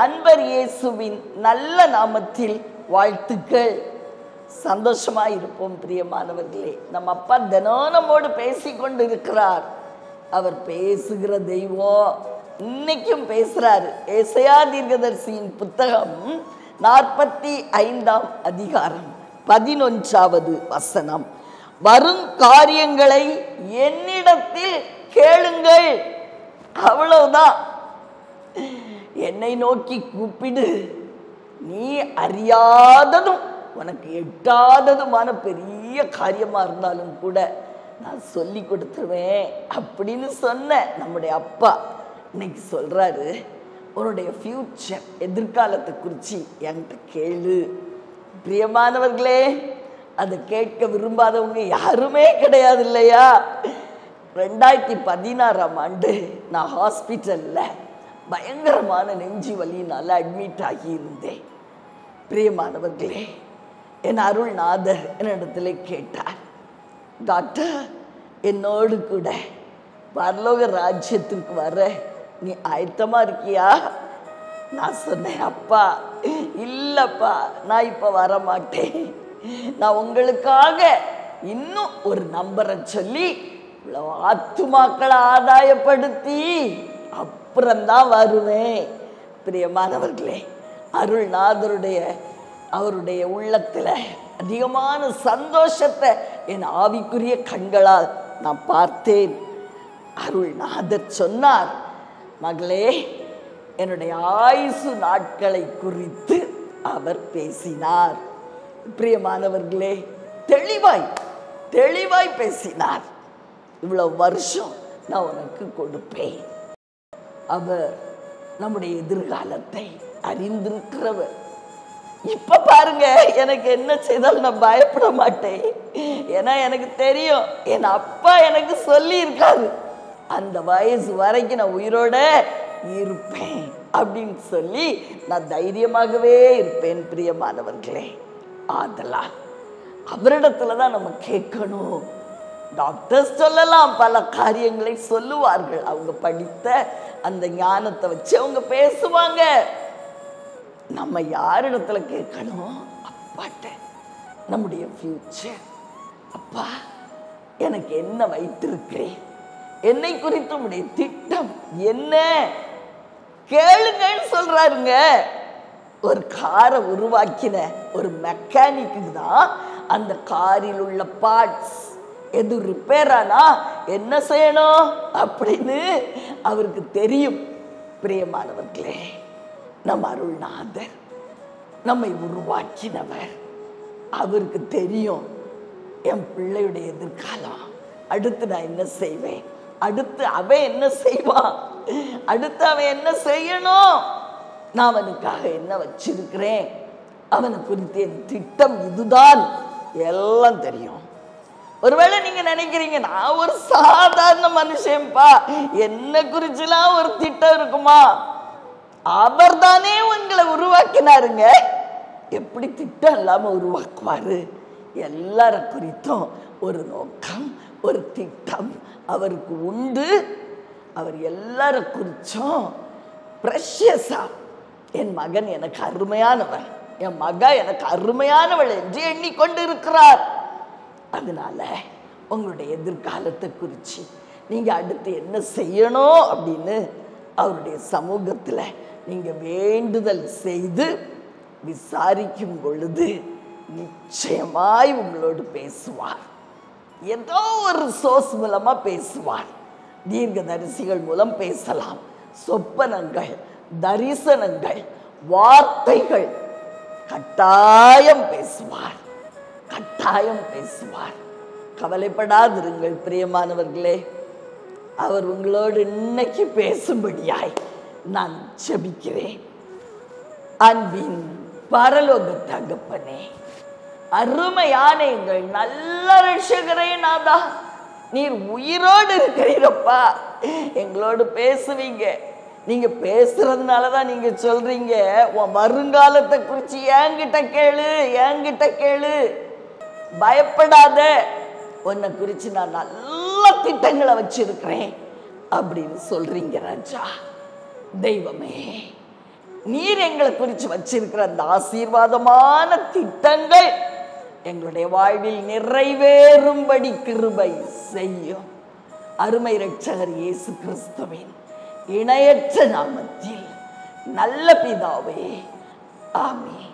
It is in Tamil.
அன்பர் இயேசுவின் நல்ல நாமத்தில் வாழ்த்துக்கள். சந்தோஷமா இருப்போம் பிரியமானவர்களே. நம்ம அப்பா தினம் நம்மோடு பேசிக்கொண்டு இருக்கிறார். அவர் பேசுகிற தெய்வம், இன்னைக்கும் பேசுறாரு. ஏசாயா தீர்க்கதரிசியின் புத்தகம் 45ஆம் அதிகாரம் 11வது வசனம், வரும் காரியங்களை என்னிடத்தில் கேளுங்கள். அவ்வளவுதான். என்னை நோக்கி கூப்பிடு, நீ அறியாததும் உனக்கு எட்டாததுமான பெரிய காரியமா இருந்தாலும் கூட நான் சொல்லி கொடுத்துருவேன் அப்படின்னு சொன்ன நம்முடைய அப்பா இன்னைக்கு சொல்றாரு, உன்னுடைய ஃபியூச்சர், எதிர்காலத்தை குறித்து என்கிட்ட கேளு. பிரியமானவர்களே, அதை கேட்க விரும்பாதவங்க யாருமே கிடையாது இல்லையா? 2016ஆம் ஆண்டு நான் ஹாஸ்பிட்டல்ல பயங்கரமான நெஞ்சு வலியினால அட்மிட் ஆகி இருந்தேன். பிரியமானவர்களே, என் அருள்நாதர் என்னிடத்துல கேட்டார், டாக்டர், என்னோடு கூட பரலோக ராஜ்யத்திற்கு வர நீ ஆயத்தமா இருக்கியா? நான் சொன்னேன், அப்பா இல்லப்பா, நான் இப்ப வர மாட்டேன். நான் உங்களுக்காக இன்னும் ஒரு நம்பரை சொல்லி இவ்வளவு ஆத்துமாக்களை ஆதாயப்படுத்தி அப்புறம்தான் வருவேன். பிரியமானவர்களே, அவருடைய உள்ளத்துல அதிகமான சந்தோஷத்தை என் ஆவிக்குரிய கண்களால் நான் பார்த்தேன். அருள்நாதர் சொன்னார், மகளே, என்னுடைய ஆயுசு நாட்களை குறித்து அவர் பேசினார். பிரியமானவர்களே, தெளிவாய் பேசினார். இவ்வளவு வருஷம் நான் உனக்கு கொடுப்பேன். அவர் நம்முடைய எதிர்காலத்தை அறிந்திருக்கிறவர். இப்ப பாருங்க, எனக்கு என்ன செய்தாலும் நான் பயப்பட மாட்டேன். ஏன்னா எனக்கு தெரியும், என் அப்பா எனக்கு சொல்லி இருக்காரு, அந்த வயசு வரைக்கும் நான் உயிரோட இருப்பேன் அப்படின்னு சொல்லி நான் தைரியமாகவே இருப்பேன். பிரியமானவர்களே, ஆதலால் அவரிடத்துலதான் நம்ம கேட்கணும். டாக்டர்ஸ் சொல்லலாம், பல காரியங்களை சொல்லுவார்கள், அவங்க படித்த அந்த ஞானத்தை வச்சு அவங்க பேசுவாங்க. நம்ம யாரிடத்துல கேட்கணும்? அப்பாட்ட. நம்முடைய ஃபியூச்சர், அப்பா எனக்கு என்ன வைத்திருக்கிறேன், என்னை குறித்து உடைய திட்டம் என்ன, கேளுங்கன்னு சொல்றாருங்க. ஒரு காரை உருவாக்கின ஒரு மெக்கானிக்கு தான் அந்த காரில் உள்ள பார்ட்ஸ் எது ரிப்பேர் ஆனா என்ன செய்யணும் அப்படின்னு அவருக்கு தெரியும். பிரியமானவர்களே, நம் அருள்நாதர் நம்மை உருவாக்கினவர். அவருக்கு தெரியும் என் பிள்ளையுடைய எதிர்காலம், அடுத்து நான் என்ன செய்வேன், அடுத்து அவன் என்ன செய்வான், அடுத்து அவன் என்ன செய்யணும், நான் அவனுக்காக என்ன வச்சிருக்கிறேன், அவனை குறித்து என் திட்டம் இதுதான், எல்லாம் தெரியும். ஒருவேளை நீங்க நினைக்கிறீங்க, நான் ஒரு சாதாரண மனுஷன்பா, என்ன குறிச்சுலாம் ஒரு திட்டம் இருக்குமா? அவர் தானே உங்களை உருவாக்கினாருங்க. எப்படி திட்டம் இல்லாம உருவாக்குவாரு? எல்லார குறித்தும் ஒரு நோக்கம், ஒரு திட்டம் அவருக்கு உண்டு. அவர் எல்லார குறிச்சும் பிரஷியஸா, என் மகன் எனக்கு அருமையானவன், என் மக எனக்கு அருமையானவள் என்று எண்ணிக்கொண்டு இருக்கிறார். அதனால உங்களுடைய எதிர்காலத்தை குறித்து நீங்க அடுத்து என்ன செய்யணும் அப்படின்னு அவருடைய சமூகத்துல நீங்க வேண்டுதல் செய்து விசாரிக்கும் பொழுது நிச்சயமாய் உங்களோடு பேசுவார். ஏதோ ஒரு சோர்ஸ் மூலமா பேசுவார். தீர்க்கதரிசிகள் மூலம் பேசலாம், சொப்பனங்கள், தரிசனங்கள், வார்த்தைகள், கட்டாயம் பேசுவார், கட்டாயம் பேசுவார். கவலைப்படாதிருங்கள் பிரியமானவர்களே, அவர் உங்களோடு இன்னைக்கு பேசும்படியாய் நான் ஜெபிக்கிறேன். அன்பின் பரலோக தகப்பனே, அருமையான எங்கள் நல்ல ரட்சகரே நாதா, நீர் உயிரோடு இருக்கிறீரப்பா, எங்களோடு பேசுவீங்க. நீங்க பேசுறதுனாலதான் நீங்க சொல்றீங்க, உன் வருங்காலத்தை குறிச்சு என்கிட்ட கேளு, பயப்படாத, உன்னை குறிச்சு நான் நல்ல திட்டங்களை வச்சிருக்கிறேன் அப்படின்னு சொல்றீங்க ராஜா. தெய்வமே, நீர் எங்களை குறித்து வச்சிருக்கிற அந்த ஆசீர்வாதமான திட்டங்கள் எங்களுடைய வாழ்வில் நிறைவேறும்படி கிருபை செய்யும். அருமை இரட்சகர் இயேசு கிறிஸ்துவின் இணையற்ற நாமத்தில் நல்ல பிதாவே, ஆமென்.